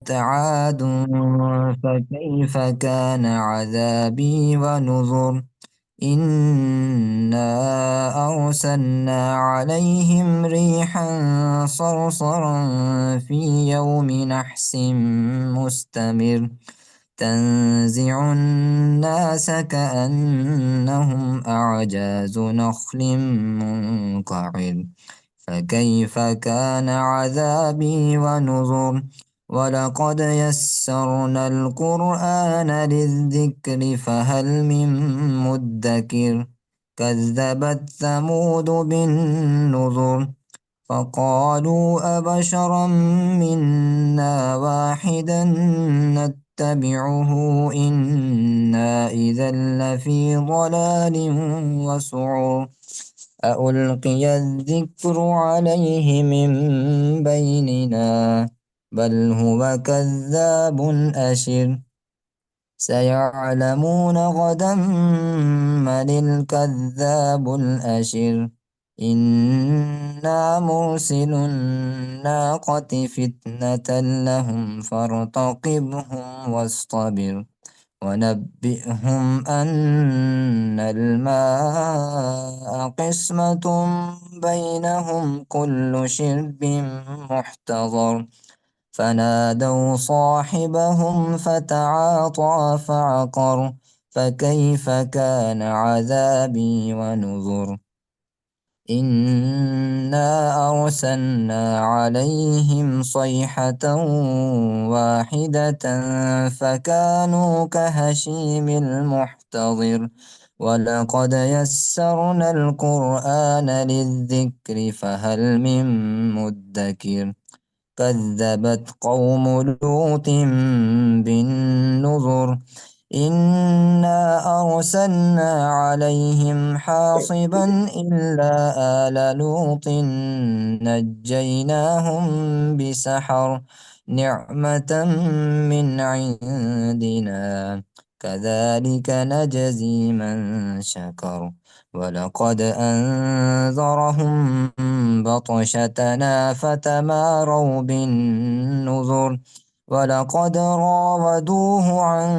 عاد فكيف كان عذابي ونذر. إنا أرسلنا عليهم ريحا صرصرا في يوم نحس مستمر تنزع الناس كأنهم أعجاز نخل منقعر. فكيف كان عذابي ونذر. ولقد يسرنا القرآن للذكر فهل من مدكر. كذبت ثمود بالنذر فقالوا أبشرا منا واحدا نتبعه إنا إذا لفي ضلال وسعر. أألقي الذكر عليه من بيننا بل هو كذاب أشر. سيعلمون غدا من الكذاب الأشر. إنا مرسل الناقة فتنة لهم فارتقبهم واصطبر. ونبئهم أن الماء قسمة بينهم كل شرب محتضر. فنادوا صاحبهم فتعاطى فعقر. فكيف كان عذابي ونذر. إنا أرسلنا عليهم صيحة واحدة فكانوا كهشيم المحتضر. ولقد يسرنا القرآن للذكر فهل من مدكر. كذبت قوم لوط بالنذر. إنا أرسلنا عليهم حاصبا إلا آل لوط نجيناهم بسحر نعمة من عندنا كذلك نجزي من شكر. ولقد أنذرهم بطشتنا فتماروا بالنذر. ولقد راودوه عن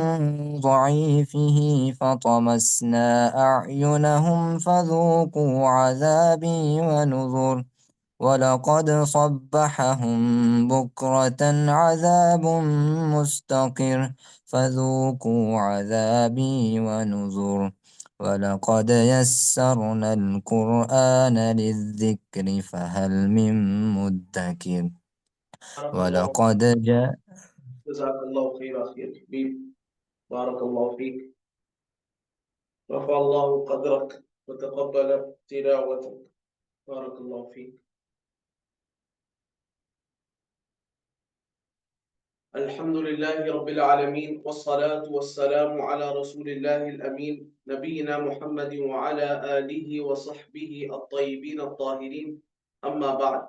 ضعيفه فطمسنا أعينهم فذوقوا عذابي ونذر. ولقد صبحهم بكرة عذاب مستقر فذوقوا عذابي ونذر. ولقد يسرنا القرآن للذكر فهل من مدكر. بارك الله فيك. ولقد جاء جزاك الله خير أخي الحبيب. بارك الله فيك. رفع الله قدرك وتقبل تلاوتك. بارك الله فيك. الحمد لله رب العالمين والصلاة والسلام على رسول الله الأمين نبينا محمد وعلى آله وصحبه الطيبين الطاهرين. أما بعد،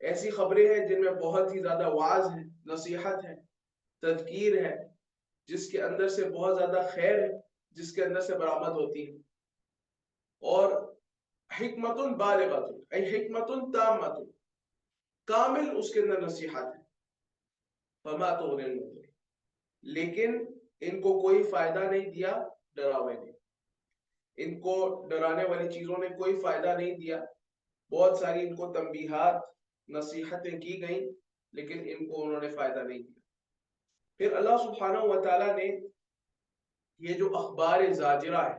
ایسی خبریں ہیں جن میں بہت ہی زیادہ وعظ ہے، نصیحت ہے، تذکیر ہے، جس کے اندر سے بہت زیادہ خیر ہے، جس کے اندر سے برآمد ہوتی ہے، اور حکمت بالغۃ، ای حکمت تامۃ، کامل اس کے اندر نصیحت ہے، فما تغنی النذر، لیکن ان کو کوئی فائدہ نہیں دیا ڈراوے نے، ان کو ڈرانے والی چیزوں نے کوئی فائدہ نہیں دیا، بہت ساری ان کو تنبیہات نصیحتیں کی گئیں لیکن ان کو انہوں نے فائدہ نہیں دیا۔ پھر اللہ سبحانہ و تعالیٰ نے یہ جو اخبار زاجرہ ہے،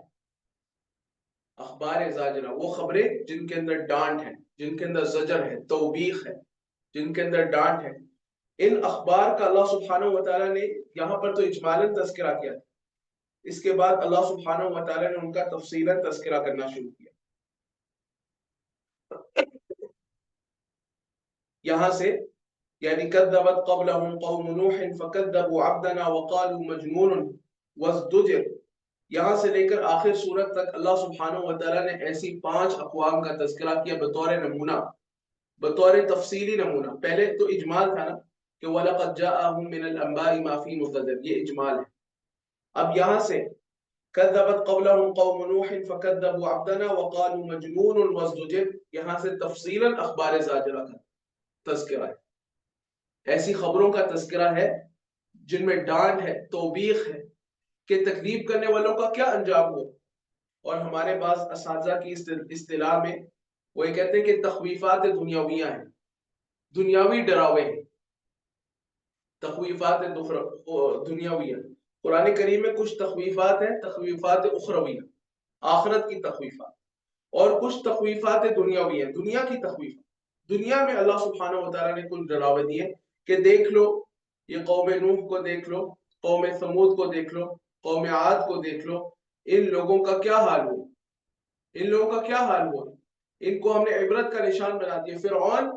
اخبار زاجرہ وہ خبریں جن کے اندر ڈانٹ ہے، جن کے اندر زجر ہے، توبیخ ہے، جن کے اندر ڈانٹ ہے، ان اخبار کا اللہ سبحانہ و تعالیٰ نے یہاں پر تو اجمالاً تذکرہ کیا، اس کے بعد اللہ سبحانہ و تعالیٰ نے ان کا تفصیلاً تذکرہ کرنا شروع کیا۔ یہاں سے یعنی کذبت قبلهم قوم نوح فکذبوا عبدنا وقالوا مجنون وازدجر، یہاں سے لے کر آخر سورت تک اللہ سبحانہ و تعالیٰ نے ایسی 5 اقوام کا تذکرہ کیا بطور نمونہ، بطور تفصیلی نمونہ۔ پہلے تو اجمال تھا نا کہ وَلَقَدْ جَاءَهُم مِّنَ الْأَنبَاءِ مَا فِيهِ مُزْدَجَرٌ، یہ اجمال ہے۔ اب یہاں سے كذبت قبلهم قوم نوح فكذبوا عبدنا وقالوا مجنون وازدجر، یہاں سے تفصیلا اخبار زاجرہ کا تذکرہ ہے، ایسی خبروں کا تذکرہ ہے جن میں ڈانٹ ہے، توبیخ ہے کہ تکذیب کرنے والوں کا کیا انجام ہو۔ اور ہمارے بعض اساتذہ کی اصطلاح میں وہ یہ کہتے ہیں کہ تخویفات دنیاویہ ہیں، دنیاوی ڈراوے ہیں، تخویفات دنیاویہ۔ قرآن کریم میں کچھ تخویفات ہیں، تخویفات اخرویہ، آخرت کی تخویفات، اور کچھ تخویفات دنیاوی ہیں، دنیا کی تخویفات۔ دنیا میں اللہ سبحانہ و تعالیٰ نے کچھ ڈراوے دیے کہ دیکھ لو یہ قوم نوح کو دیکھ لو، قوم ثمود کو دیکھ لو، قوم عاد کو دیکھ لو، ان لوگوں کا کیا حال ہوا، ان لوگوں کا کیا حال ہوا، ان کو ہم نے عبرت کا نشان بنا دیا۔ فرعون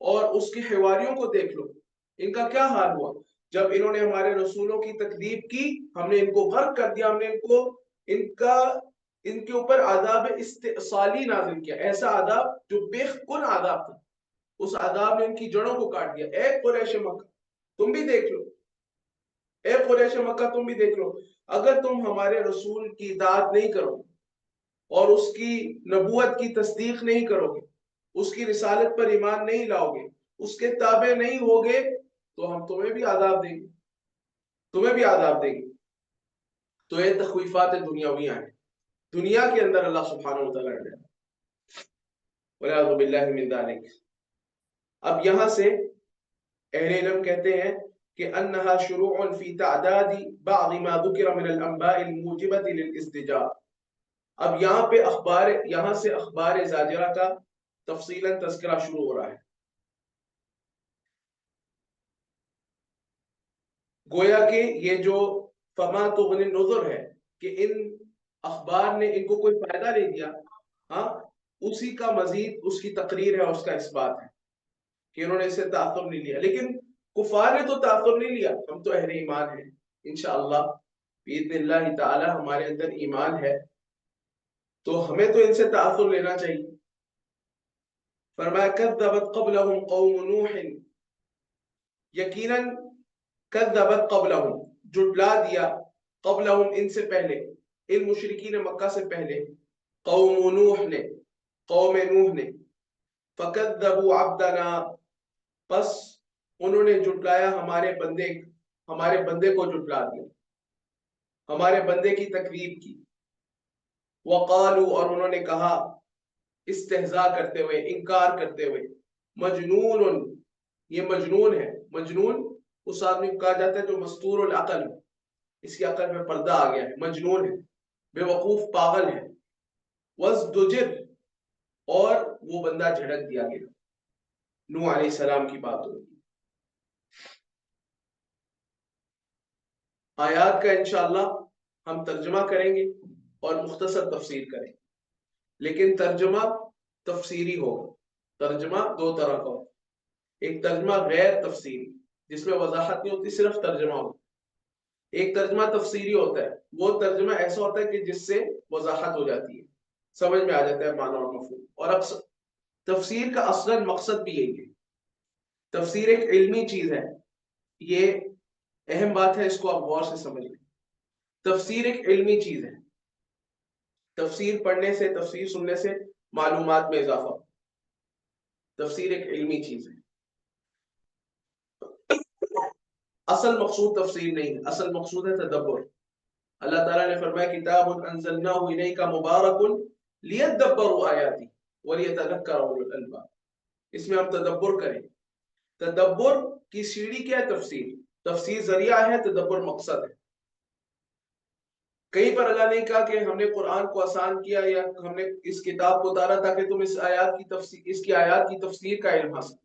اور اس کے حواریوں کو دیکھ لو، ان کا کیا حال ہوا، جب انہوں نے ہمارے رسولوں کی تکذیب کی ہم نے ان کو غرق کر دیا، ہم نے ان کے اوپر عذاب استئصالی نازل کیا، ایسا عذاب جو بے کن عذاب تھا، اس عذاب نے ان کی جڑوں کو کاٹ دیا۔ اے قریش مکہ تم بھی دیکھ لو، اے قریش مکہ تم بھی دیکھ لو، اگر تم ہمارے رسول کی اطاعت نہیں کرو اور اس کی نبوت کی تصدیق نہیں کرو گے، اس کی رسالت پر ایمان نہیں لاؤ گے، اس کے تابع نہیں ہوگے، تو ہم تمہیں بھی عذاب دیں گے، تمہیں بھی عذاب دیں گے۔ تو یہ تخویفات دنیاویہ ہیں، دنیا کے اندر اللہ سبحانہ و تعالیٰ نے وَلَعُوذُ بِاللَّهِ مِن ذَلِكَ۔ اب یہاں سے اہل علم کہتے ہیں کہ انها شروع فی تعداد بعض ما ذکر من الانباء الموجبة للاستجاب۔ اب یہاں پہ یہاں سے اخبار زاجرہ کا تفصیلا تذکرہ شروع ہو رہا ہے، گویا کہ یہ جو فما تغنی النذر ہے کہ ان اخبار نے ان کو کوئی فائدہ نہیں دیا، ہاں اسی کا مزید اس کی تقریر ہے، اس کا اثبات ہے کہ انہوں نے اس سے تاثر نہیں لیا۔ لیکن کفار نے تو تاثر نہیں لیا، ہم تو اہل ایمان ہیں، انشاءاللہ باذن اللہ تعالی ہمارے اندر ایمان ہے تو ہمیں تو ان سے تاثر لینا چاہیے۔ فرمایا کذبت قبلہم قوم نوح، یقیناً کذبت قبلہم جھٹلا دیا، قبلہم ان سے پہلے، ان مشرکین مکہ سے پہلے، قوم نوح نے، قوم نوح نے، فکذبوا عبدنا پس انہوں نے جھٹلایا ہمارے بندے کو جھٹلا دیا، ہمارے بندے کی تکذیب کی، وقالوا اور انہوں نے کہا استہزاء کرتے ہوئے، انکار کرتے ہوئے، مجنون، یہ مجنون ہے۔ مجنون اس آدمی کو کہا جاتا ہے جو مستور العقل ہے، اس کی عقل میں پردہ آ گیا ہے، مجنون ہے، بے وقوف پاگل ہے۔ وازدجر اور وہ بندہ جھڑک دیا گیا، نوح علیہ السلام کی بات ہوگی۔ آیات کا انشاءاللہ ہم ترجمہ کریں گے اور مختصر تفسیر کریں گے، لیکن ترجمہ تفسیری ہوگا۔ ترجمہ دو طرح کا ہوگا، ایک ترجمہ غیر تفسیری جس میں وضاحت نہیں ہوتی، صرف ترجمہ ہوتا ہے، ایک ترجمہ تفسیری ہوتا ہے، وہ ترجمہ ایسا ہوتا ہے کہ جس سے وضاحت ہو جاتی ہے، سمجھ میں آ جاتا ہے معنی اور مفہوم، اور اکثر تفسیر کا اصلاً مقصد بھی یہی ہے تفسیر ایک علمی چیز ہے، یہ اہم بات ہے، اس کو آپ غور سے سمجھ لیں. تفسیر ایک علمی چیز ہے. تفسیر پڑھنے سے، تفسیر سننے سے معلومات میں اضافہ. تفسیر ایک علمی چیز ہے. اصل مقصود تفسیر نہیں ہے، اصل مقصود ہے تدبر. اللہ تعالیٰ نے فرمایا کتاب انزلناہ الیک مبارک لیدبروا آیاتی ولیتذکر اولو الالباب. اس میں آپ تدبر کریں. تدبر کی سیڑھی کیا ہے؟ تفسیر. تفسیر ذریعہ ہے، تدبر مقصد ہے. کہیں پر اللہ نے کہا کہ ہم نے قرآن کو آسان کیا یا ہم نے اس کتاب کو اتارا تاکہ تم اس آیات کی تفسیر، اس کی آیات کی تفسیر کا علم حاصل.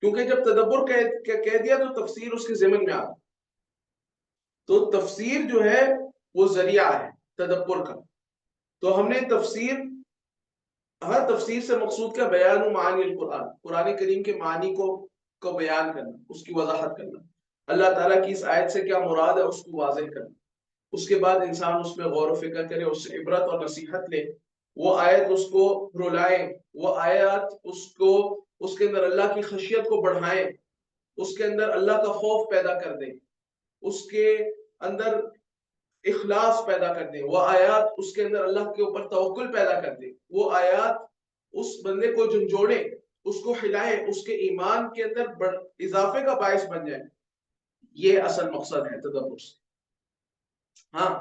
کیونکہ جب تدبر کہہ دیا تو تفسیر اس کے ضمن میں آ گئی. تو تفسیر جو ہے وہ ذریعہ ہے تدبر کا. تو ہم نے تفسیر، ہر تفسیر سے مقصود کیا؟ بیان و معانی القرآن، قرآن کریم کے معنی کو بیان کرنا، اس کی وضاحت کرنا. اللہ تعالیٰ کی اس آیت سے کیا مراد ہے اس کو واضح کرنا. اس کے بعد انسان اس میں غور و فکر کرے، اس سے عبرت اور نصیحت لے. وہ آیت اس کو رلائے، وہ آیات اس کے اندر اللہ کی خشیت کو بڑھائیں، اس کے اندر اللہ کا خوف پیدا کر دیں، اس کے اندر اخلاص پیدا کر دیں. وہ آیات اس کے اندر اللہ کے اوپر توکل پیدا کر دیں. وہ آیات اس بندے کو جھنجھوڑے، اس کو ہلائے، اس کے ایمان کے اندر اضافے کا باعث بن جائے. یہ اصل مقصد ہے تدبر سے. ہاں،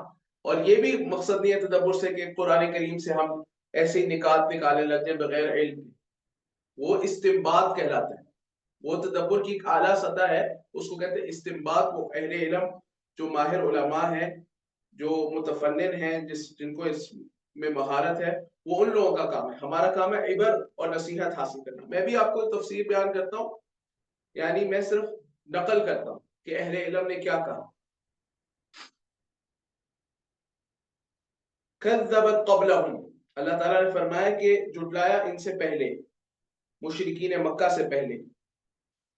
اور یہ بھی مقصد نہیں ہے تدبر سے کہ قرآن کریم سے ہم ایسے ہی نکات نکالنے لگ جائیں بغیر علم. وہ استنباط کہلاتا ہے. وہ تدبر کی ایک اعلیٰ سطح ہے، اس کو کہتے ہیں استنباط. وہ اہل علم جو ماہر علماء ہیں، جو متفنن ہیں، جن کو اس میں مہارت ہے، وہ ان لوگوں کا کام ہے. ہمارا کام ہے عبر اور نصیحت حاصل کرنا. میں بھی آپ کو تفسیر بیان کرتا ہوں، یعنی میں صرف نقل کرتا ہوں کہ اہل علم نے کیا کہا. کذبت قبلہم، اللہ تعالیٰ نے فرمایا کہ جھٹلایا ان سے پہلے، مشرکین مکہ سے پہلے.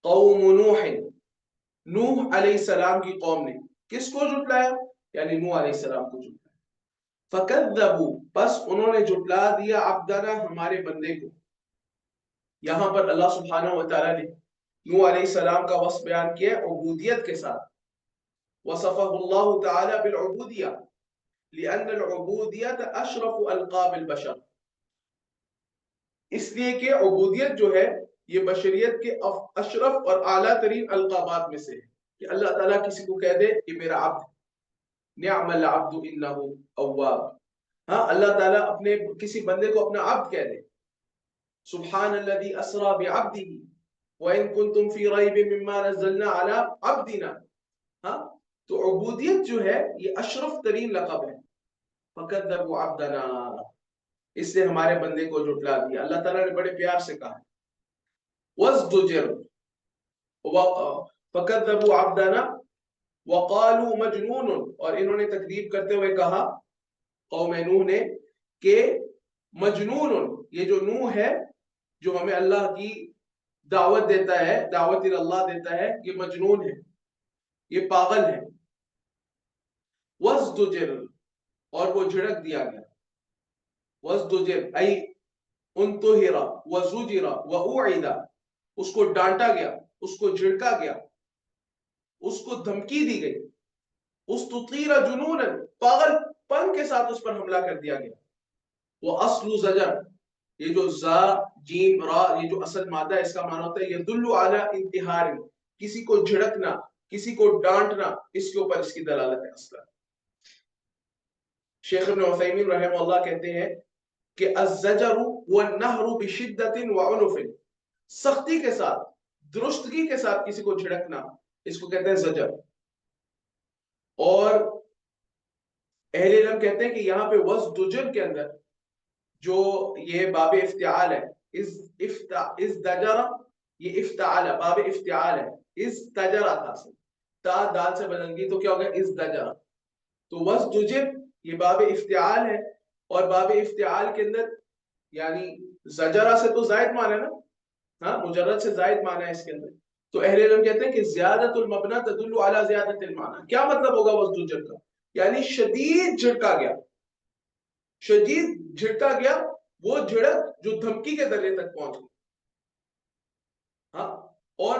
قوم نوح، نوح علیہ السلام کی قوم نے کس کو جھٹلایا؟ یعنی نوح علیہ السلام کو جھٹلایا. فکذبوا، بس انہوں نے جھٹلا دیا عبدنا، ہمارے بندے کو. یہاں پر اللہ سبحانہ و تعالیٰ نے نوح علیہ السلام کا وصف بیان کیا عبودیت کے ساتھ. وصفہ اللہ تعالیٰ بالعبودیہ لأن العبودیت اشرف القاب البشر، اس لیے کہ عبودیت جو ہے یہ بشریت کے اشرف اور اعلیٰ ترین القابات میں سے ہے کہ اللہ تعالیٰ کسی کو کہہ دے کہ میرا عبد، نعم العبد انہ اواب. ہاں، اللہ تعالیٰ اپنے کسی بندے کو اپنا عبد کہہ دے. سبحان الذی اسری بعبدہ وان کنتم فی ریب مما نزلنا علی عبدنا. ہاں، تو عبودیت جو ہے یہ اشرف ترین لقب ہے. فکذبوا عبدنا، اس سے ہمارے بندے کو جھٹلا دیا. اللہ تعالیٰ نے بڑے پیار سے کہا وازدجر، فکذبوا عبدنا وقالوا مجنون، اور انہوں نے تکذیب کرتے ہوئے کہا قوم نوح نے کہ مجنون، یہ جو نوح ہے جو ہمیں اللہ کی دعوت دیتا ہے، دعوت اللہ دیتا ہے، یہ مجنون ہے، یہ پاگل ہے. وازدجر، اور وہ جھڑک دیا گیا. وازدجر ای انتہر وزجر واوعد، اس کو ڈانٹا گیا، اس کو جھڑکا گیا، اس کو دھمکی دی گئی. استطیر جنونا، پاگل پن کے ساتھ اس پر حملہ کر دیا گیا. وہ اصل زجر، یہ جو زا جیم را، یہ جو اصل مادہ ہے، اس کا معنی ہوتا ہے یدل علی انتحار، کسی کو جھڑکنا، کسی کو ڈانٹنا، اس کے اوپر اس کی دلالت ہے اصلا. شیخ ابن عثیمین رحمہ اللہ کہتے ہیں کہ الزجر والنہر بشدت وعنف، سختی کے ساتھ، درستگی کے ساتھ کسی کو جھڑکنا، اس کو کہتے ہیں زجر. اور اہل علم کہتے ہیں کہ یہاں پہ وزدجر کے اندر جو یہ باب افتعال ہے، ازدجر، یہ افتعال ہے، باب افتعال ہے. ازدجر تھا، تا دال سے بدل گئی تو کیا ہوگا؟ ازدجر. تو وزدجر یہ باب افتعال ہے، اور باب افتعال کے اندر یعنی زجرہ سے تو زائد معنی ہے نا، ہاں، مجرد سے زائد معنی ہے اس کے اندر. تو اہل علم کہتے ہیں کہ زیادت المبنى تدل علی زیادت المعنی. کیا مطلب ہوگا وزدجر کا؟ یعنی شدید جھڑکا گیا، شدید جھڑکا گیا، وہ جھڑک جو دھمکی کے درجے تک پہنچ گئی. ہاں، اور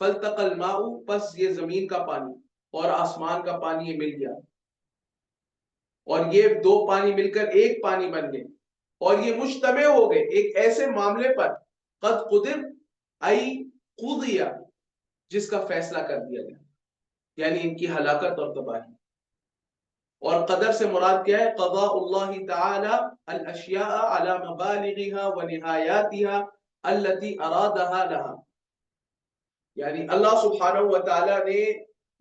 فالتقى الماء، پس یہ زمین کا پانی اور آسمان کا پانی یہ مل گیا، اور یہ دو پانی مل کر ایک پانی بن گئے، اور یہ مجتمع ہو گئے ایک ایسے معاملے پر، قد قدر ای قضی، جس کا فیصلہ کر دیا گیا، یعنی ان کی ہلاکت اور تباہی۔ اور قدر سے مراد کیا ہے؟ قضاء اللہ تعالی الاشیاء علی مبالغها ونہایاتها التي ارادها لها، یعنی اللہ سبحانہ و تعالی نے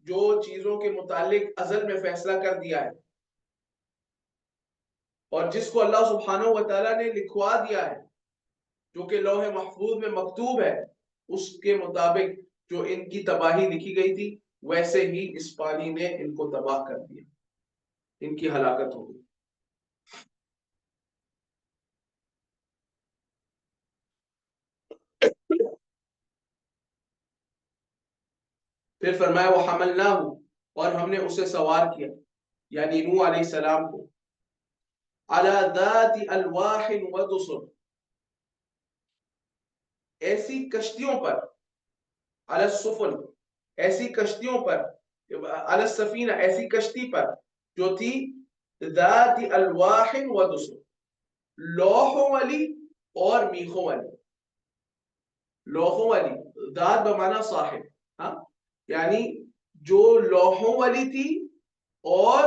جو چیزوں کے متعلق ازل میں فیصلہ کر دیا ہے، اور جس کو اللہ سبحانہ و تعالی نے لکھوا دیا ہے، جو کہ لوح محفوظ میں مکتوب ہے، اس کے مطابق جو ان کی تباہی لکھی گئی تھی، ویسے ہی اس پانی نے ان کو تباہ کر دیا، ان کی ہلاکت ہو گئی۔ پھر فرمایا وَحَمَلْنَاهُ، اور ہم نے اسے سوار کیا، یعنی نوح علیہ السلام کو، عَلَى ذَاتِ أَلْوَاحٍ وَدُسُرٍ، ایسی کشتیوں پر، عَلَى السُّفُنِ، ایسی کشتیوں پر، عَلَى السَّفِينَةِ، ایسی کشتی پر جو تھی ذات الواح ودسر، لوحوں والی اور میخوں والی۔ لوحوں والی، ذات بمعنی صاحب، ہاں، یعنی جو لوحوں والی تھی اور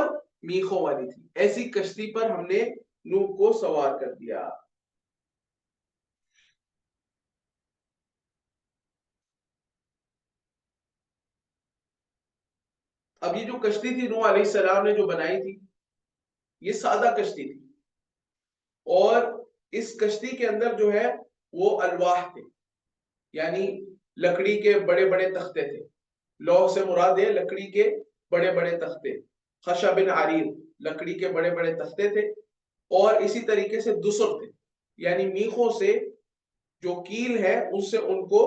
میخوں والی تھی، ایسی کشتی پر ہم نے نوح کو سوار کر دیا۔ اب یہ جو کشتی تھی نوح علیہ السلام نے جو بنائی تھی، یہ سادہ کشتی تھی، اور اس کشتی کے اندر جو ہے وہ الواح تھے، یعنی لکڑی کے بڑے بڑے تختے تھے۔ لوح سے مراد ہے لکڑی کے بڑے بڑے تختے، خشب عریض، لکڑی کے بڑے بڑے تختے تھے، اور اسی طریقے سے دسر تھے، یعنی میخوں سے جو کیل ہے اس سے ان کو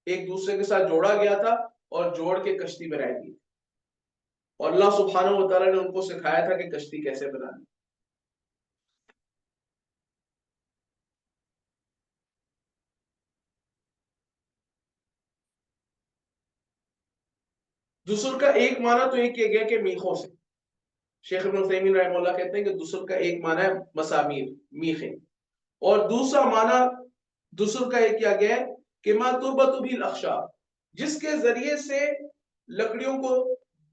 ایک دوسرے کے ساتھ جوڑا گیا تھا اور جوڑ کے کشتی بنائی گئی، اور اللہ سبحانہ و تعالیٰ نے ان کو سکھایا تھا کہ کشتی کیسے بنانی۔ دسر کا ایک معنی تو یہ کیا گیا کہ میخوں سے، شیخ ابن عثیمین رحمہ اللہ کہتے ہیں کہ دسر کا ایک معنی ہے مسامیر، میخیں، اور دوسرا معنی دسر کا ایک کیا گیا ہے کہ ما تربط بھی الاخشاب، جس کے ذریعے سے لکڑیوں کو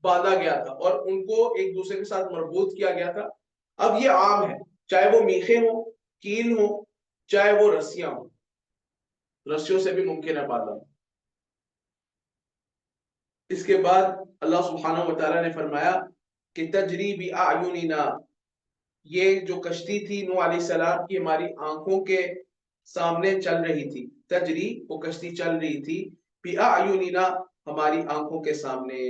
باندھا گیا تھا اور ان کو ایک دوسرے کے ساتھ مربوط کیا گیا تھا۔ اب یہ عام ہے، چاہے وہ میخیں ہوں، کیل ہوں، چاہے وہ رسیاں ہوں، رسیوں سے بھی ممکن ہے باندھنا۔ اس کے بعد اللہ سبحانہ و تعالیٰ نے فرمایا کہ تجری بأعیننا، یہ جو کشتی تھی نوح علیہ السلام کی ہماری آنکھوں کے سامنے چل رہی تھی، تجری وہ کشتی چل رہی تھی، بأعیننا ہماری آنکھوں کے سامنے،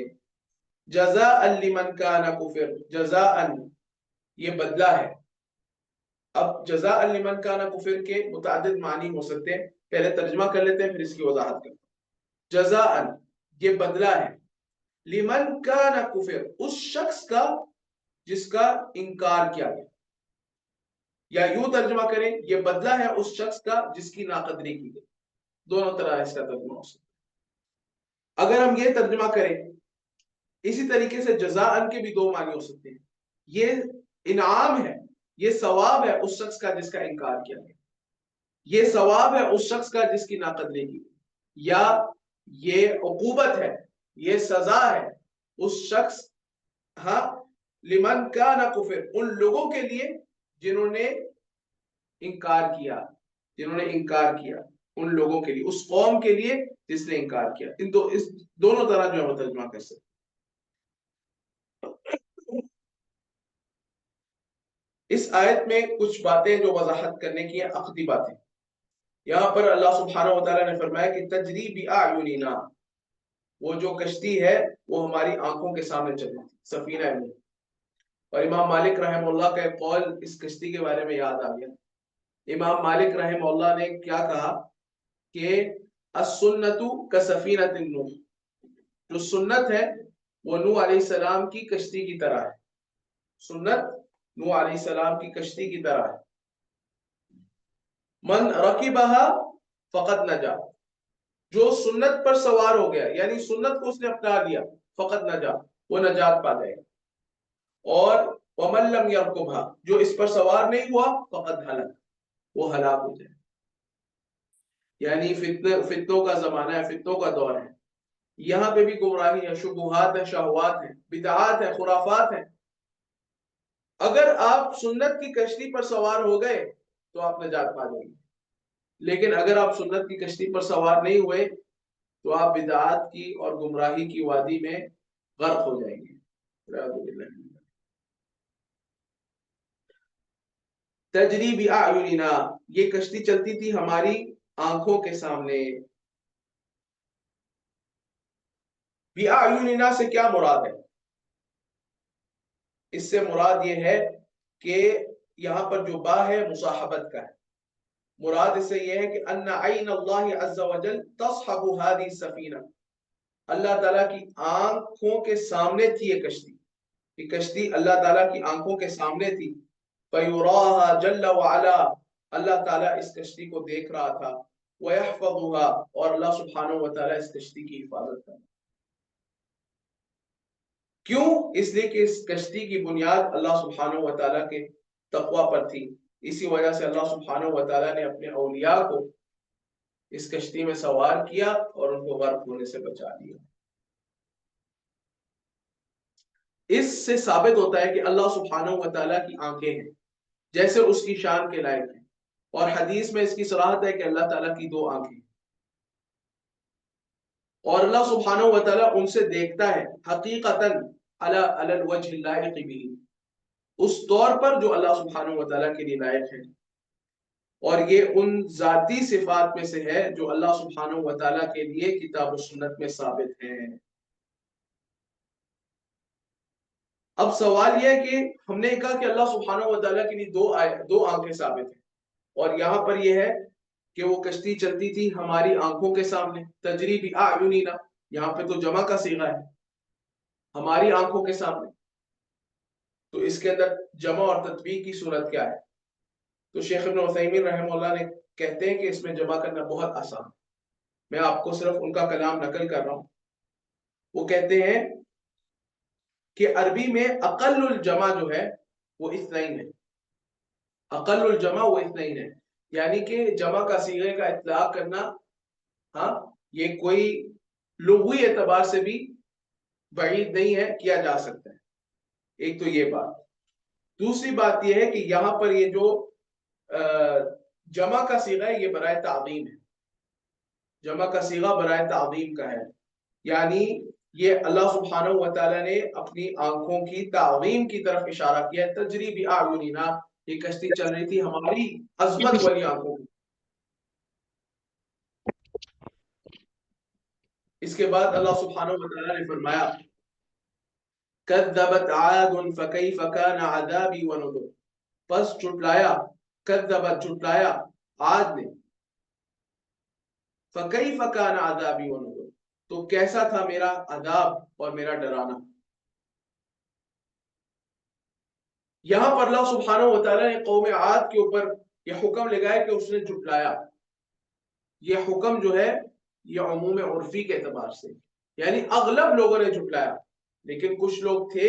جزاء لمن کان کفر، جزاء یہ بدلہ ہے۔ اب جزاء لمن کان کفر کے متعدد معنی ہو سکتے ہیں، پہلے ترجمہ کر لیتے ہیں پھر اس کی وضاحت کرتے ہیں۔ جزاء یہ بدلہ ہے، لمن کان کفر اس شخص کا جس کا انکار کیا گیا، یا یوں ترجمہ کریں یہ بدلہ ہے اس شخص کا جس کی ناقدری کی گئی، دونوں طرح اس کا ترجمہ ہو سکتا ہے۔ اگر ہم یہ ترجمہ کریں، اسی طریقے سے جزاء کے بھی دو معنی ہو سکتے ہیں، یہ انعام ہے، یہ ثواب ہے اس شخص کا جس کا انکار کیا گیا، یہ ثواب ہے اس شخص کا جس کی ناقدری کی گئی، یا یہ عقوبت ہے، یہ سزا ہے اس شخص، ہاں، لمن کان کفر ان لوگوں کے لیے جنہوں نے انکار کیا، جنہوں نے انکار کیا، ان لوگوں کے لیے، اس قوم کے لیے جس نے انکار کیا۔ اس دونوں طرح جو ہے وہ ترجمہ کر سکتے۔ اس آیت میں کچھ باتیں جو وضاحت کرنے کی ہیں، عقدی باتیں۔ یہاں پر اللہ سبحانہ و تعالیٰ نے فرمایا کہ تجری بأعیننا، وہ جو کشتی ہے وہ ہماری آنکھوں کے سامنے چل رہی تھی، سفینہ نوح۔ اور امام مالک رحمہ اللہ کا ایک قول اس کشتی کے بارے میں یاد آ گیا۔ امام مالک رحمہ اللہ نے کیا کہا کہ السنت کسفینۃ نوح، جو سنت ہے وہ نوح علیہ السلام کی کشتی کی طرح ہے، سنت نوح علیہ السلام کی کشتی کی طرح ہے۔ من رکبها فقد نجا، جو سنت پر سوار ہو گیا یعنی سنت کو اس نے اپنا لیا، فقط نجا، وہ نجات پا جائے گا، اور ومن لم يركبها، جو اس پر سوار نہیں ہوا، فقط ہلک، وہ ہلاک ہو جائے. یعنی فتنوں کا زمانہ ہے، فتنوں کا دور ہے، یہاں پہ بھی گمراہی ہے، شبہات ہیں، شہوات ہیں، بدعات ہیں، خرافات ہیں. اگر آپ سنت کی کشتی پر سوار ہو گئے تو آپ نجات پا جائیں گے، لیکن اگر آپ سنت کی کشتی پر سوار نہیں ہوئے تو آپ بدعات کی اور گمراہی کی وادی میں غرق ہو جائیں گے. تجری بأعیننا، یہ کشتی چلتی تھی ہماری آنکھوں کے سامنے. بأعیننا سے کیا مراد ہے؟ اس سے مراد یہ ہے کہ یہاں پر جو با ہے مصاحبت کا ہے. مراد اس سے یہ ہے کہ ان عین اللہ عز وجل تصحب هذه السفینہ، اللہ تعالیٰ کی آنکھوں کے سامنے تھی یہ کشتی، یہ کشتی اللہ تعالیٰ کی آنکھوں کے سامنے تھی. فَيُرَاهَا جَلَّ وَعَلَا، اللہ تعالیٰ اس کشتی کو دیکھ رہا تھا. وَيَحْفَظُهَا، اور اللہ سبحانہ وتعالیٰ اس کشتی کی حفاظت کرتا. کیوں؟ اس لیے کہ اس کشتی کی بنیاد اللہ سبحانہ وتعالیٰ کے تقوی پر تھی. اسی وجہ سے اللہ سبحانہ وتعالیٰ نے اپنے اولیاء کو اس کشتی میں سوار کیا اور ان کو غرق ہونے سے بچا دیا. اس سے ثابت ہوتا ہے کہ اللہ سبحانہ وتعالیٰ کی آنکھیں ہیں جیسے اس کی شان کے لائق ہیں، اور حدیث میں اس کی صراحت ہے کہ اللہ تعالیٰ کی دو آنکھیں ہیں، اور اللہ سبحانہ وتعالیٰ ان سے دیکھتا ہے حقیقتاً علی الوجہ اللائق بھی، اس طور پر جو اللہ سبحانہ وتعالیٰ کے لیے لائق ہے. اور یہ ان ذاتی صفات میں سے ہے جو اللہ سبحانہ وتعالیٰ کے لیے کتاب و سنت میں ثابت ہیں. اب سوال یہ ہے کہ ہم نے کہا کہ اللہ سبحانہ وتعالیٰ کے لیے دو آنکھیں ثابت ہیں، اور یہاں پر یہ ہے کہ وہ کشتی چلتی تھی ہماری آنکھوں کے سامنے. تجری بأعیننا، یہاں پہ تو جمع کا صیغہ ہے، ہماری آنکھوں کے سامنے. تو اس کے اندر جمع اور تطبیق کی صورت کیا ہے؟ تو شیخ ابن عثیمین رحمہ اللہ نے کہتے ہیں کہ اس میں جمع کرنا بہت آسان. میں آپ کو صرف ان کا کلام نقل کر رہا ہوں. وہ کہتے ہیں کہ عربی میں اقل الجمع جو ہے وہ اثنین ہے. اقل الجمع وہ اثنین ہے، یعنی کہ جمع کا صیغے کا اطلاق کرنا، ہاں، یہ کوئی لغوی اعتبار سے بھی بعید نہیں ہے، کیا جا سکتا ہے. ایک تو یہ بات. دوسری بات یہ ہے کہ یہاں پر یہ جو جمع کا صیغہ ہے یہ برائے تعظیم ہے، جمع کا صیغہ برائے تعظیم کا ہے، یعنی یہ اللہ سبحانہ وتعالیٰ نے اپنی آنکھوں کی تعظیم کی طرف اشارہ کیا ہے. تجری بأعیننا، یہ کشتی چل رہی تھی ہماری عظمت والی آنکھوں کی. اس کے بعد اللہ سبحانہ وتعالیٰ نے فرمایا کذبت عاد فکیف کان عذابی ونذر، پس جھٹلایا، کذبت جھٹلایا عاد نے، فکیف کان عذابی ونذر، تو کیسا تھا میرا عذاب اور میرا ڈرانا. یہاں پر اللہ سبحانہ وتعالیٰ نے قوم عاد کے اوپر یہ حکم لگایا کہ اس نے جھٹلایا. یہ حکم جو ہے یہ عموم عرفی کے اعتبار سے، یعنی اغلب لوگوں نے جھٹلایا، لیکن کچھ لوگ تھے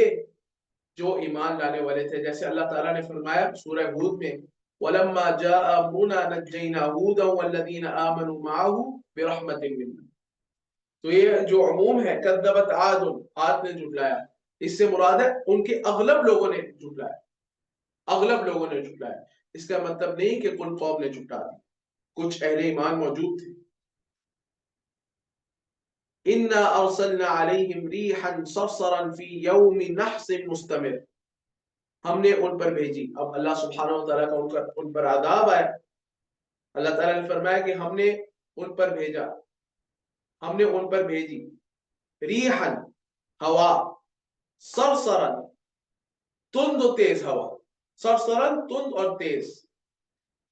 جو ایمان لانے والے تھے. جیسے اللہ تعالیٰ نے فرمایا سورہ ہود میں وَلَمَّا جَاءَ أَمْرُنَا نَجَّيْنَا هُودًا وَالَّذِينَ آمَنُوا مَعَهُ بِرَحْمَةٍ مِّنَّا. تو یہ جو عموم ہے کذبت عاد، عاد نے جھٹلایا، اس سے مراد ہے ان کے اغلب لوگوں نے جھٹلایا، اغلب لوگوں نے جھٹلایا. اس کا مطلب نہیں کہ کل قوم نے جھٹلا دی، کچھ اہل ایمان موجود تھے. اِنَّا أَرْسَلْنَا عَلَيْهِمْ رِيحًا صَرْصَرًا فِي يَوْمِ نَحْسٍ مُسْتَمِرٍ، ہم نے ان پر بھیجی. اب اللہ سبحانہ وتعالیٰ کا ان پر عذاب آیا. اللہ تعالیٰ نے فرمایا کہ ہم نے ان پر بھیجا، ہم نے ان پر بھیجی ریحًا، ہوا، صرصراً، تند و تیز ہوا، صرصراً تند اور تیز،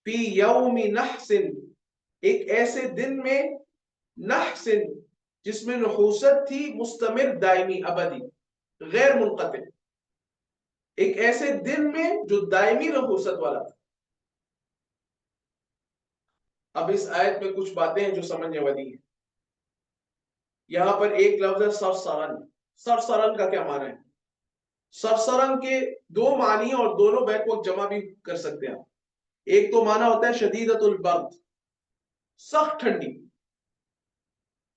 فی یوم نحس، ایک ایسے دن میں، نحس جس میں نحوست تھی، مستمر دائمی ابدی غیر منقطع، ایک ایسے دن میں جو دائمی نحوست والا تھا. اب اس آیت میں کچھ باتیں ہیں جو سمجھنے والی ہیں. یہاں پر ایک لفظ ہے سرسرن. سرسرن کا کیا معنی ہے؟ سرسرن کے دو معنی ہیں اور دونوں بیک وقت جمع بھی کر سکتے ہیں. ایک تو معنی ہوتا ہے شدیدۃ البرد، سخت ٹھنڈی.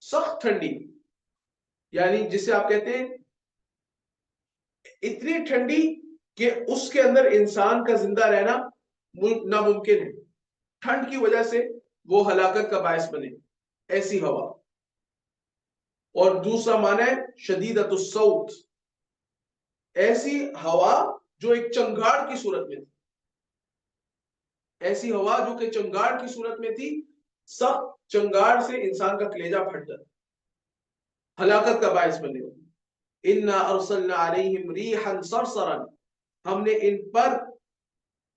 سخت ٹھنڈی یعنی جسے آپ کہتے ہیں اتنی ٹھنڈی کہ اس کے اندر انسان کا زندہ رہنا ناممکن ہے، ٹھنڈ کی وجہ سے وہ ہلاکت کا باعث بنے، ایسی ہوا. اور دوسرا معنی ہے شدیدۃ الصوت، ایسی ہوا جو ایک چنگاڑ کی صورت میں تھی، ایسی ہوا جو کہ چنگاڑ کی صورت میں تھی، سخت چنگاڑ سے انسان کا کلیجہ پھٹ جاتا، ہلاکت کا باعث بنے گا. انا ارسلنا علیہم ریحا صرصرا، ہم نے ان پر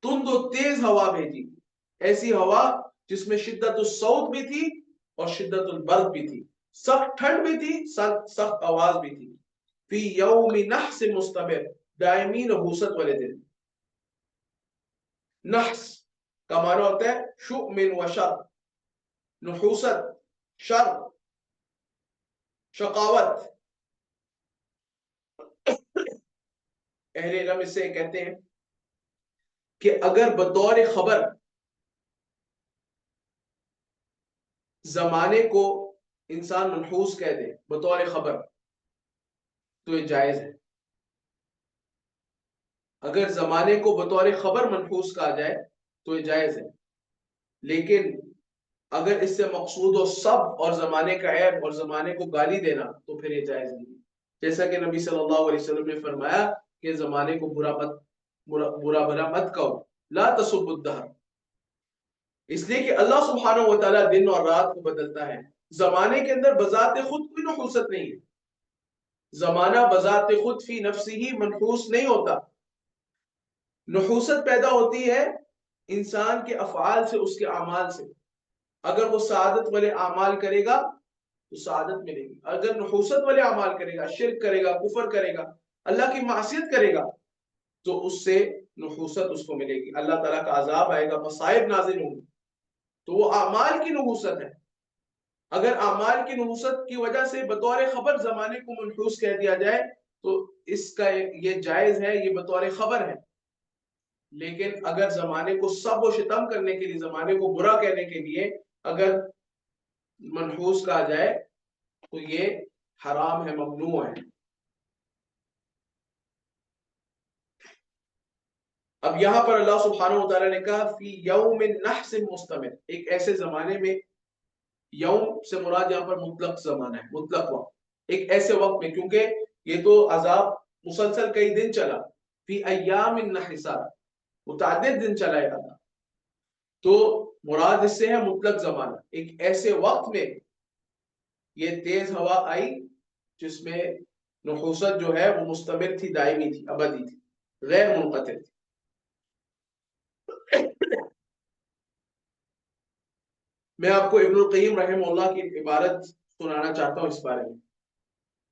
تند و تیز ہوا بھیجی، ایسی ہوا جس میں شدت الصوت بھی تھی اور شدت البرد بھی تھی، سخت ٹھنڈ بھی تھی، سخت آواز بھی تھی. فی یوم نحس مستمر، دائمی نحوست والے دن. نحس کا معنی ہوتا ہے شؤم و شر، نحوست شر شقاوت. اہل علم اس سے کہتے ہیں کہ اگر بطور خبر زمانے کو انسان منحوس کہہ دے بطور خبر تو یہ جائز ہے. اگر زمانے کو بطور خبر منحوس کہا جائے تو یہ جائز ہے، لیکن اگر اس سے مقصود و سب اور زمانے کا عیب اور زمانے کو گالی دینا تو پھر یہ جائز نہیں. جیسا کہ نبی صلی اللہ علیہ وسلم نے فرمایا کہ زمانے کو برا بھلا مت کہو، لا تسب الدہر، اس لیے کہ اللہ سبحانہ و تعالیٰ دن اور رات کو بدلتا ہے. زمانے کے اندر بذات خود کوئی نحوست نہیں ہے، زمانہ بذات خود فی نفسی ہی منحوس نہیں ہوتا. نحوست پیدا ہوتی ہے انسان کے افعال سے، اس کے اعمال سے. اگر وہ سعادت والے اعمال کرے گا تو سعادت ملے گی، اگر نحوست والے اعمال کرے گا، شرک کرے گا، کفر کرے گا، اللہ کی معصیت کرے گا تو اس سے نحوست اس کو ملے گی، اللہ تعالیٰ کا عذاب آئے گا، مصائب نازل ہوں گے. تو وہ اعمال کی نحوست ہے. اگر اعمال کی نحوست کی وجہ سے بطور خبر زمانے کو منحوس کہہ دیا جائے تو اس کا یہ جائز ہے، یہ بطور خبر ہے. لیکن اگر زمانے کو سب و شتم کرنے کے لیے، زمانے کو برا کہنے کے لیے اگر منحوس کہا جائے تو یہ حرام ہے، ممنوع ہے. اب یہاں پر اللہ سبحانہ و تعالیٰ نے کہا فی یوم نحس مستمر، ایک ایسے زمانے میں، یوم سے مراد یہاں پر مطلق زمانہ ہے، مطلق وقت، ایک ایسے وقت میں، کیونکہ یہ تو عذاب مسلسل کئی دن چلا. فی ایام نحسات، متعدد دن چلا ہے عذاب، تو مراد اس سے ہے مطلق زمانہ. ایک ایسے وقت میں یہ تیز ہوا آئی جس میں نحوست جو ہے وہ مستمر تھی، دائمی تھی، ابدی تھی، غیر منقطع تھی. میں آپ کو ابن القیم رحمہ اللہ کی عبارت سنانا چاہتا ہوں اس بارے میں،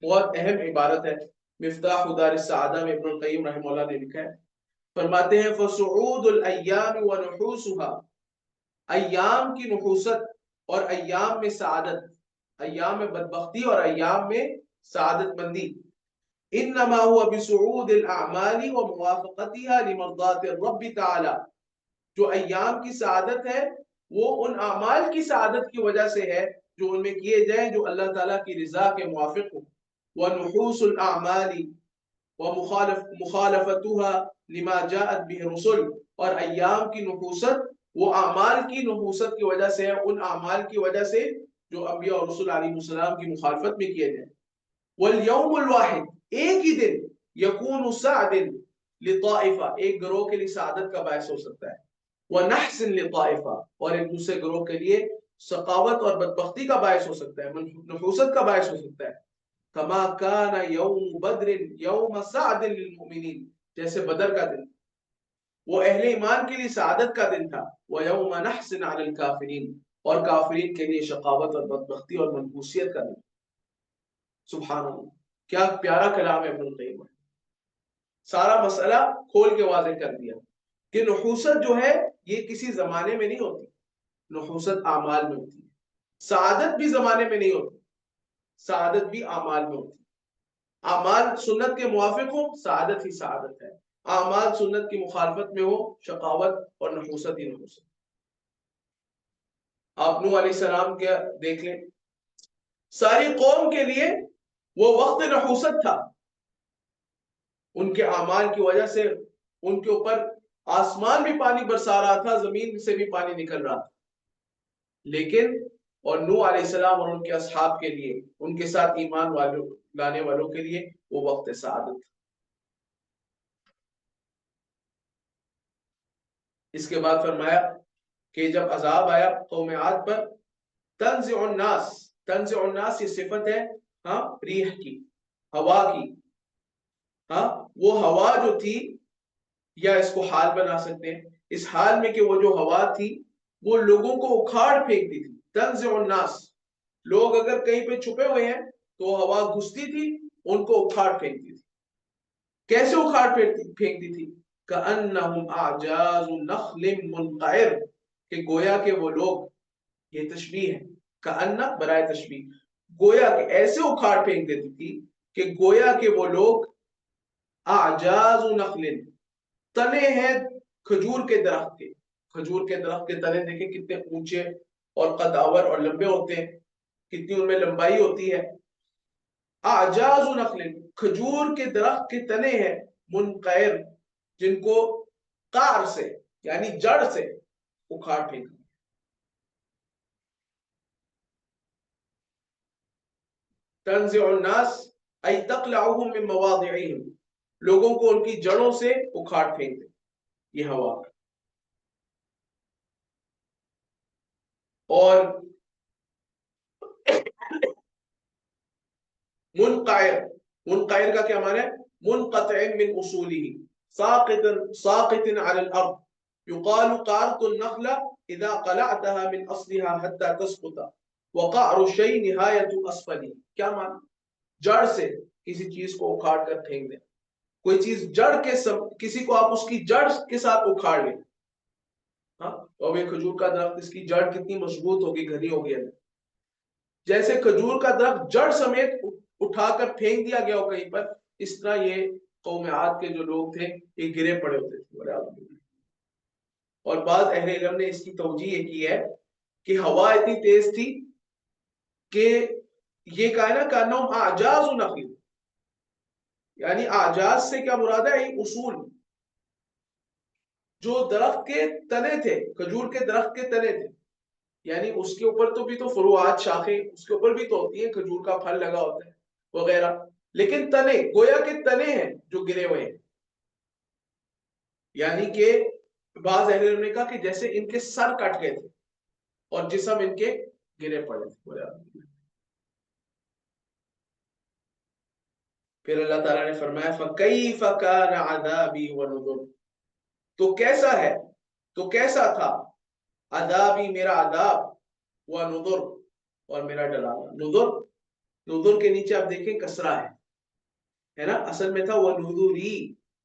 بہت اہم عبارت ہے. مفتاح دار السعادہ میں ابن القیم رحمہ اللہ نے لکھا ہے، فرماتے ہیں فَصُعُودُ الْأَيَّامِ وَنُحُوسُهَا، ایام کی نحوست اور ایام میں سعادت، ایام میں بدبختی اور ایام میں سعادت مندی، انما هو بصعود الاعمال وموافقتها لمرضات الرب تعالی، جو ایام کی سعادت ہے وہ ان اعمال کی سعادت کی وجہ سے ہے جو ان میں کیے جائیں جو اللہ تعالیٰ کی رضا کے موافق ہوں. وَنُحُوسُ الْأَعْمَالِ وَمُخَالَفَتُهَا لِمَا جَاءَتْ بِهِ الرُّسُلُ، اور ایام کی نحوست وہ اعمال کی نحوست کی وجہ سے ہے، ان اعمال کی وجہ سے جو انبیاء اور رسول علیہ السلام کی مخالفت میں کیے جائیں. وَالْيَوْمُ الْوَاحِدُ، ایک ہی دن، يَكُونُ سَعْدٍ لِطَائِفَةٍ، ایک گروہ کے لیے سعادت کا باعث ہو سکتا ہے، وَنَحْسٍ لِطَائِفَةٍ، اور ایک دوسرے گروہ کے لیے سخاوت اور بدبختی کا باعث ہو سکتا ہے، نحوست کا باعث ہو سکتا ہے. كما كان يوم بدر يوم سعد للمؤمنين، جیسے بدر کا دن وہ اہل ایمان کے لیے سعادت کا دن تھا. وَيَوْمَ نَحْسٍ عَلَى الْكَافِرِينَ، اور کافرین کے لیے شقاوت اور بدبختی اور منحوسیت کا دن. سبحان اللہ، کیا پیارا کلام ہے ابن القیم، سارا مسئلہ کھول کے واضح کر دیا کہ نحوست جو ہے یہ کسی زمانے میں نہیں ہوتی، نحوست اعمال میں ہوتی ہے. سعادت بھی زمانے میں نہیں ہوتی، سعادت بھی اعمال میں ہوتی ہے۔ اعمال سنت کے موافق ہو سعادت ہی سعادت ہے، اعمال سنت کی مخالفت میں ہو شقاوت اور نحوست ہی نحوست۔ آپ نوح علیہ السلام کے دیکھ لیں، ساری قوم کے لیے وہ وقت نحوست تھا، ان کے اعمال کی وجہ سے ان کے اوپر آسمان بھی پانی برسا رہا تھا، زمین سے بھی پانی نکل رہا تھا، لیکن اور نوح علیہ السلام اور ان کے اصحاب کے لیے، ان کے ساتھ ایمان لانے والوں کے لیے وہ وقت سعادت تھا۔ اس کے بعد فرمایا کہ جب عذاب آیا قوم عاد پر، تنزع الناس یہ صفت ہے ہاں ریح کی، ہوا کی، ہاں وہ ہوا جو تھی، یا اس کو حال بنا سکتے ہیں، اس حال میں کہ وہ جو ہوا تھی وہ لوگوں کو اکھاڑ پھینکتی تھی۔ تنزع الناس، لوگ اگر کہیں پہ چھپے ہوئے ہیں تو ہوا گھستی تھی، ان کو اکھاڑ پھینکتی تھی۔ کیسے اکھاڑ پھینکتی تھی؟ کأنہم اعجاز نخل منقعر، کہ گویا کہ وہ لوگ، یہ تشبیہ ہے، کأنہ برائے تشبیہ، گویا کہ ایسے اکھاڑ پھینک دیتی تھی کہ گویا کہ وہ لوگ اعجاز نخل، تنے ہیں کھجور کے درخت کے۔ کھجور کے درخت کے تنے دیکھیں کتنے اونچے اور قداور اور لمبے ہوتے ہیں، کتنی ان میں لمبائی ہوتی ہے۔ اعجاز نخل، کھجور کے درخت کے تنے ہیں، منقعر، جن کو قعر سے یعنی جڑ سے اکھاڑ پھینکا۔ تنزع الناس ای تقلعهم من مواضعهم، لوگوں کو ان کی جڑوں سے اکھاڑ پھینک دے یہ ہوا۔ اور منقعر کا کیا معنی ہے؟ منقطع من اصوله، ساقط على الارض، يقال قعرت النخلة اذا قلعتها من اصلها حتى تسقط، وقعر الشيء نهاية اسفله۔ کیا معنی؟ جڑ سے کسی چیز کو اکھاڑ کر پھینک دیں، کوئی چیز جڑ کے کسی کو آپ اس کی جڑ کے ساتھ اکھاڑ لیں، ہاں تو یہ کھجور کا درخت، اس کی جڑ کتنی مضبوط ہوگی، گھنی ہوگی، جیسے کھجور کا درخت جڑ سمیت اٹھا کر پھینک دیا گیا ہو کہیں پر، اس طرح یہ قوم عاد کے جو لوگ تھے یہ گرے پڑے ہوتے تھے۔ اور بعض اہل علم نے اس کی توجیہ یہ کی ہے کہ ہوا اتنی تیز تھی کہ یہ کہا نا کانہم اعجاز نخل، یعنی اعجاز سے کیا مراد ہے؟ اصول، جو درخت کے تنے تھے، کھجور کے درخت کے تنے تھے، یعنی اس کے اوپر تو بھی تو فروعات، شاخیں اس کے اوپر بھی تو ہوتی ہیں، کھجور کا پھل لگا ہوتا ہے وغیرہ، لیکن تنے گویا کے تنے ہیں جو گرے ہوئے ہیں، یعنی کہ بعض اہل علم نے کہا کہ جیسے ان کے سر کٹ گئے تھے اور جسم ان کے گرے پڑے تھے۔ پھر اللہ تعالیٰ نے فرمایا فَكَيْفَ كَانَ عَذَابِي وَنُذُرِ، تو کیسا ہے، تو کیسا تھا، عذابی میرا عذاب، وَنُذُرِ اور میرا ڈرانا۔ نذر کے نیچے آپ دیکھیں کسرہ ہے نا، اصل میں تھا وَنُذُرِي،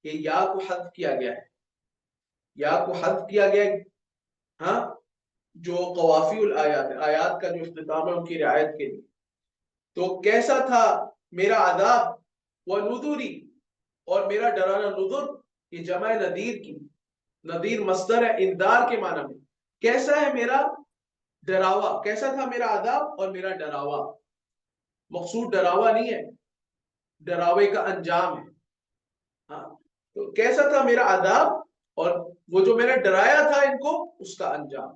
یہ یا کو حذف کیا گیا ہے، یا کو حذف کیا گیا ہے، ہاں جو قوافی الآیات، آیات کا جو اختتام ہے ان کی رعایت کے لیے۔ تو کیسا تھا میرا عذاب، وَنُذُرِي اور میرا ڈرانا۔ نذر یہ جمع نذیر کی، نذیر مصدر ہے انذار کے معنی میں۔ کیسا ہے میرا ڈراوا، کیسا تھا میرا عذاب اور میرا ڈراوا، مقصود ڈراوا نہیں ہے، ڈراوے کا انجام ہے، ہاں تو کیسا تھا میرا عذاب اور وہ جو میں نے ڈرایا تھا ان کو اس کا انجام۔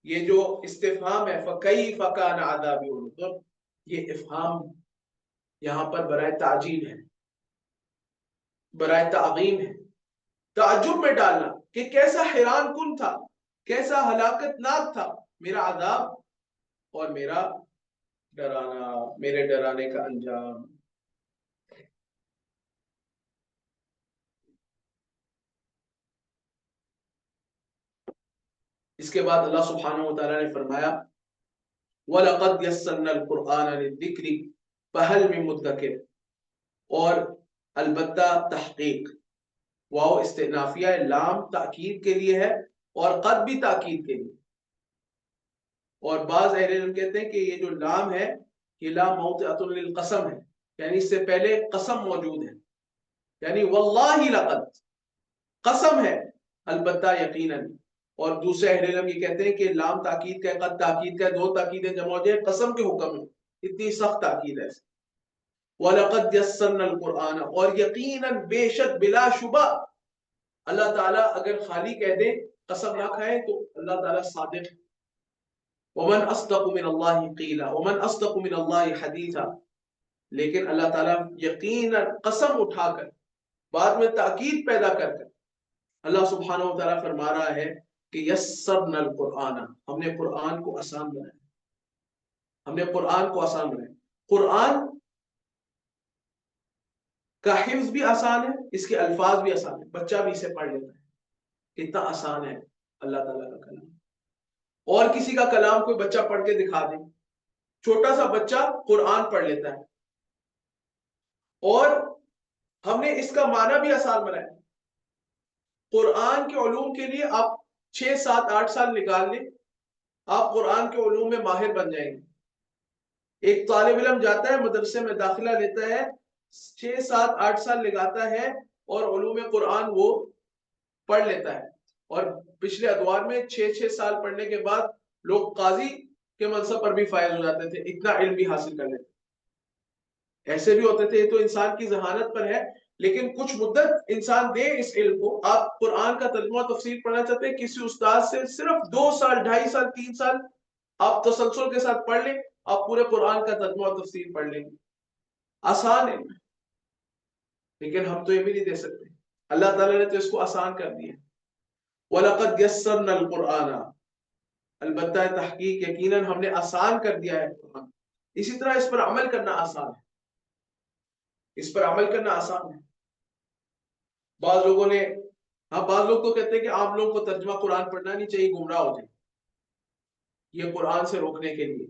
یہ جو استفہام ہے فَكَيْفَ كَانَ عَذَابِي وَنُذُرِ، یہ افہام یہاں پر برائے تعجیل ہے، برائے تعظیم ہے، تعجب میں ڈالنا کہ کیسا حیران کن تھا، کیسا ہلاکت ناک تھا میرا عذاب اور میرا ڈرانا، میرے ڈرانے کا انجام۔ اس کے بعد اللہ سبحانہ وتعالی نے فرمایا وَلَقَدْ يَسَّرْنَا الْقُرْآنَ لِلذِّكْرِ فَهَلْ مِن مُدَّكِرٍ، اور البتہ تحقیق، واو استئنافیہ، لام تاکید کے لیے ہے اور قد بھی تاکید کے لیے، اور بعض اہل علم کہتے ہیں کہ یہ جو لام ہے یہ لام موطئۃ للقسم ہے، یعنی اس سے پہلے قسم موجود ہے، یعنی واللہ لقد، قسم ہے البتہ یقیناً. اور دوسرے اہل علم یہ کہتے ہیں کہ لام تاکید کا ہے، قد تاکید کا ہے، دو تاکیدیں جمع ہو جائے قسم کے حکم میں، اتنی سخت تاکید ہے. وَلَقَدْ يَسَّرْنَا الْقُرْآنَ، اور یقیناً بے شک بلا شبہ اللہ تعالیٰ اگر خالی کہہ دے قسم نہ کھائے تو اللہ تعالیٰ صادق ہے. وَمَنْ أَصْدَقُ مِنَ اللَّهِ قِيلًا وَمَنْ أَصْدَقُ مِنَ اللَّهِ حَدِيثًا، لیکن اللہ تعالیٰ یقیناً قسم اٹھا کر بعد میں تاکید پیدا کر اللہ سبحانہ و تعالیٰ فرما رہا ہے کہ یسرنا القرآن، ہم نے قرآن کو آسان بنایا، ہم نے قرآن کو آسان بنایا. قرآن کا حفظ بھی آسان ہے، اس کے الفاظ بھی آسان ہے، بچہ بھی اسے پڑھ لیتا ہے، اتنا آسان ہے اللہ تعالیٰ کا کلام. اور کسی کا کلام کوئی بچہ پڑھ کے دکھا دے، چھوٹا سا بچہ قرآن پڑھ لیتا ہے. اور ہم نے اس کا معنی بھی آسان بنایا. قرآن کے علوم کے لیے آپ 6 7 8 سال نکال لیں، آپ قرآن کے علوم میں ماہر بن جائیں گے. ایک طالب علم جاتا ہے مدرسے میں داخلہ لیتا ہے، 6 7 8 سال لگاتا ہے اور علوم قرآن وہ پڑھ لیتا ہے. اور پچھلے ادوار میں 6 6 سال پڑھنے کے بعد لوگ قاضی کے منصب پر بھی فائز ہو جاتے تھے، اتنا علم بھی حاصل کر لیتے. ایسے بھی ہوتے تھے. یہ تو انسان کی ذہانت پر ہے، لیکن کچھ مدت انسان دے اس علم کو. آپ قرآن کا ترجمہ تفسیر پڑھنا چاہتے ہیں، کسی استاد سے صرف 2 سال 2.5 سال 3 سال آپ تسلسل کے ساتھ پڑھ لیں، آپ پورے قرآن کا ترجمہ تفسیر پڑھ لیں گے. آسان ہے، لیکن ہم تو یہ بھی نہیں دے سکتے. اللہ تعالیٰ نے تو اس کو آسان کر دیا. وَلَقَدْ يَسَّرْنَا الْقُرْآنَ، البتہ تحقیق یقیناً ہم نے آسان کر دیا ہے قرآن. اسی طرح اس پر عمل کرنا آسان ہے، اس پر عمل کرنا آسان ہے. بعض لوگوں نے بعض لوگ تو کہتے ہیں کہ عام لوگوں کو ترجمہ قرآن پڑھنا نہیں چاہیے، گمراہ ہو جائے، یہ قرآن سے روکنے کے لیے.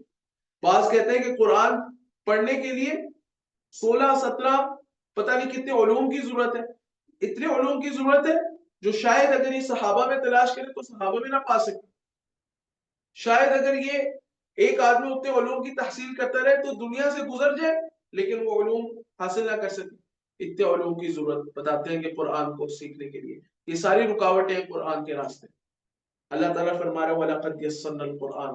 بعض کہتے ہیں کہ قرآن پڑھنے کے لیے 16 17 پتہ نہیں کتنے علوم کی ضرورت ہے. اتنے علوم کی ضرورت ہے جو شاید اگر یہ صحابہ میں تلاش کرے تو صحابہ میں نہ پا سکے. شاید اگر یہ ایک آدمی اتنے علوم کی تحصیل کرتا رہے تو دنیا سے گزر جائے لیکن وہ علوم حاصل نہ کر سکے. اتنے علوم کی ضرورت بتاتے ہیں کہ قرآن کو سیکھنے کے لیے یہ ساری رکاوٹیں قرآن کے راستے. اللہ تعالیٰ فرما رہا ہے وَلَقَدْ يَسَّرْنَا الْقُرْآنَ،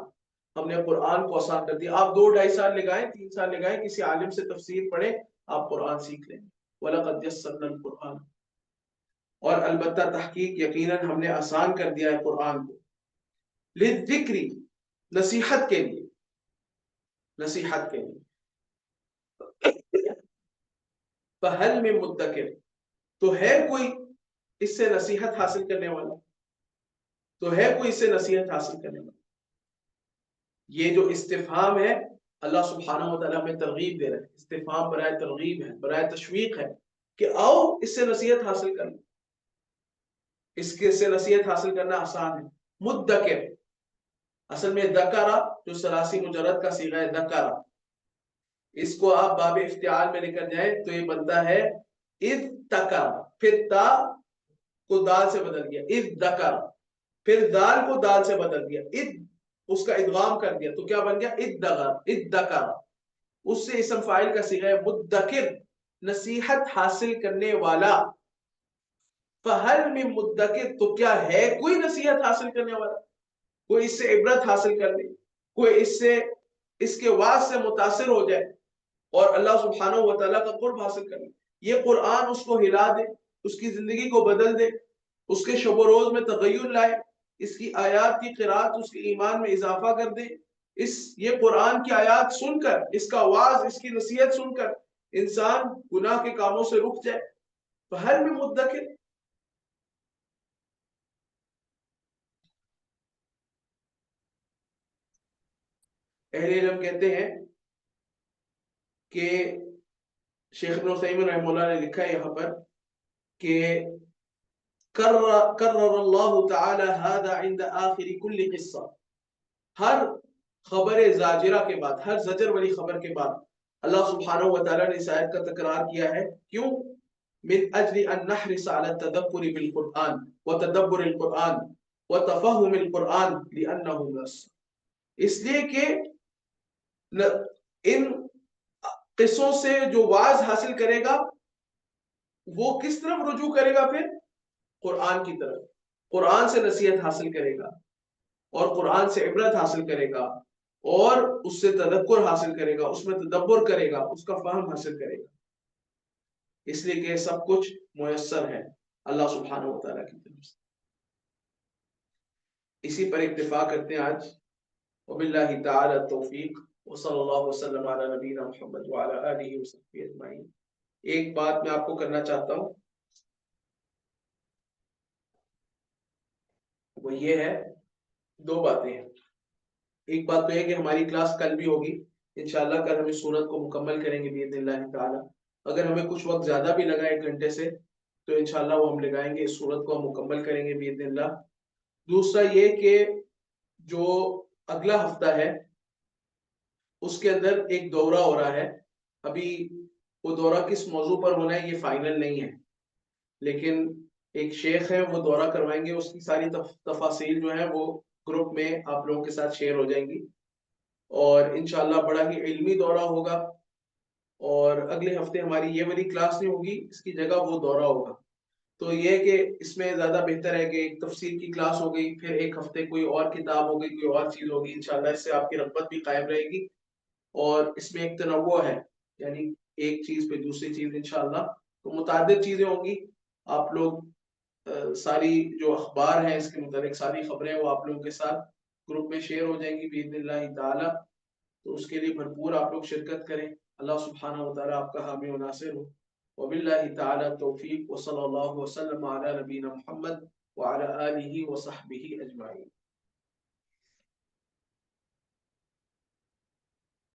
ہم نے قرآن کو آسان کر دیا. آپ 2 2.5 سال لگائیں، 3 سال لگائیں، کسی عالم سے تفسیر پڑھیں، آپ قرآن سیکھ لیں. وَلَقَدْ يَسَّرْنَا الْقُرْآنَ، اور البتہ تحقیق یقیناً ہم نے آسان کر دیا ہے قرآن کو. لِلذِّکْرِ، نصیحت کے لیے، نصیحت کے لیے. فَهَلْ مِن مُدَّکِرٍ، تو ہے کوئی اس سے نصیحت حاصل کرنے والا، تو ہے کوئی اس سے نصیحت حاصل کرنے والا. یہ جو استفہام ہے اللہ سبحانہ و تعالیٰ میں ترغیب دے رہا ہے. استفہام برائے ترغیب ہے، برائے تشویق ہے کہ آؤ اس سے نصیحت حاصل کر لیں. اس کے سے نصیحت حاصل کرنا آسان ہے. مدکر اصل میں دکرا جو ثلاثی مجرد کا صیغہ ہے دکرا، اس کو آپ باب افتعال میں لے کر جائیں تو یہ بنتا ہے اذ تکا، پھر تا کو دال سے بدل دیا اذ دکرا، پھر دال کو دال سے بدل دیا اذ، اس کا ادغام کر دیا تو کیا بن گیا اذ دکرا. اس سے اسم فاعل کا صیغہ ہے مدکر، نصیحت حاصل کرنے والا. فہل من مدکر، تو کیا ہے کوئی نصیحت حاصل کرنے والا، کوئی اس سے عبرت حاصل کر لے، کوئی اس سے اس کے واعظ سے متاثر ہو جائے اور اللہ سبحانہ و تعالیٰ کا قرب حاصل کر لے. یہ قرآن اس کو ہلا دے، اس کی زندگی کو بدل دے، اس کے شب و روز میں تغیر لائے، اس کی آیات کی قرات اس کے ایمان میں اضافہ کر دے. یہ قرآن کی آیات سن کر، اس کا واعظ، اس کی نصیحت سن کر انسان گناہ کے کاموں سے رک جائے. فہل من مدکر، اہل علم کہتے ہیں کہ شیخ ابن عثیمین رحمہ اللہ نے لکھا ہے یہاں پر کہ کرر اللہ تعالی هذا عند آخر کل قصہ، ہر خبر زاجرہ کے بعد، ہر زجر والی خبر کے بعد اللہ سبحانہ و تعالی نے اس آیت کا تکرار کیا ہے. کیوں؟ من اجل ان نحرص على التدبر بالقرآن وتدبر القرآن وتفهم القرآن لأنه نص. اس لیے کہ ان قصوں سے جو واعظ حاصل کرے گا وہ کس طرف رجوع کرے گا؟ پھر قرآن کی طرف، قرآن سے نصیحت حاصل کرے گا اور قرآن سے عبرت حاصل کرے گا اور اس سے تذکر حاصل کرے گا، اس میں تدبر کرے گا، اس کا فہم حاصل کرے گا، اس لیے کہ سب کچھ میسر ہے اللہ سبحانہ و تعالیٰ کی طرف سے۔ اسی پر اکتفا کرتے ہیں آج، وباللہ تعالی التوفیق، وصلی اللہ وسلم علی نبینا محمد وعلی آلہ وصحبہ اجمعین۔ ایک بات میں آپ کو کرنا چاہتا ہوں، وہ یہ ہے، دو باتیں ہیں۔ ایک بات تو ہے کہ ہماری کلاس کل بھی ہوگی انشاءاللہ، کل ہم اس سورت کو مکمل کریں گے باذن اللہ تعالی۔ اگر ہمیں کچھ وقت زیادہ بھی لگا 1 گھنٹے سے تو انشاءاللہ وہ ہم لگائیں گے، اس سورت کو ہم مکمل کریں گے باذن اللہ۔ دوسرا یہ کہ جو اگلا ہفتہ ہے اس کے اندر ایک دورہ ہو رہا ہے، ابھی وہ دورہ کس موضوع پر ہونا ہے یہ فائنل نہیں ہے، لیکن ایک شیخ ہے وہ دورہ کروائیں گے، اس کی ساری تفاصیل جو ہیں وہ گروپ میں آپ لوگوں کے ساتھ شیئر ہو جائیں گی، اور انشاءاللہ بڑا ہی علمی دورہ ہوگا۔ اور اگلے ہفتے ہماری یہ والی کلاس نہیں ہوگی، اس کی جگہ وہ دورہ ہوگا۔ تو یہ کہ اس میں زیادہ بہتر ہے کہ ایک تفسیر کی کلاس ہو گئی، پھر ایک ہفتے کوئی اور کتاب ہو گئی، کوئی اور چیز ہوگی، انشاءاللہ اس سے آپ کی رغبت بھی قائم رہے گی، اور اس میں ایک تنوع ہے، یعنی ایک چیز پہ دوسری چیز انشاءاللہ، تو متعدد چیزیں ہوں گی۔ آپ لوگ ساری جو اخبار ہیں اس کے متعلق ساری خبریں وہ آپ لوگوں کے ساتھ گروپ میں شیئر ہو جائیں گی باذن اللہ تعالی، تو اس کے لیے بھرپور آپ لوگ شرکت کریں۔ اللہ سبحانہ و تعالی آپ کا حامی و ناصر ہو۔ وباللہ تعالی التوفیق، وصلی اللہ وسلم علی نبینا محمد وعلی آلہ وصحبہ اجمعین۔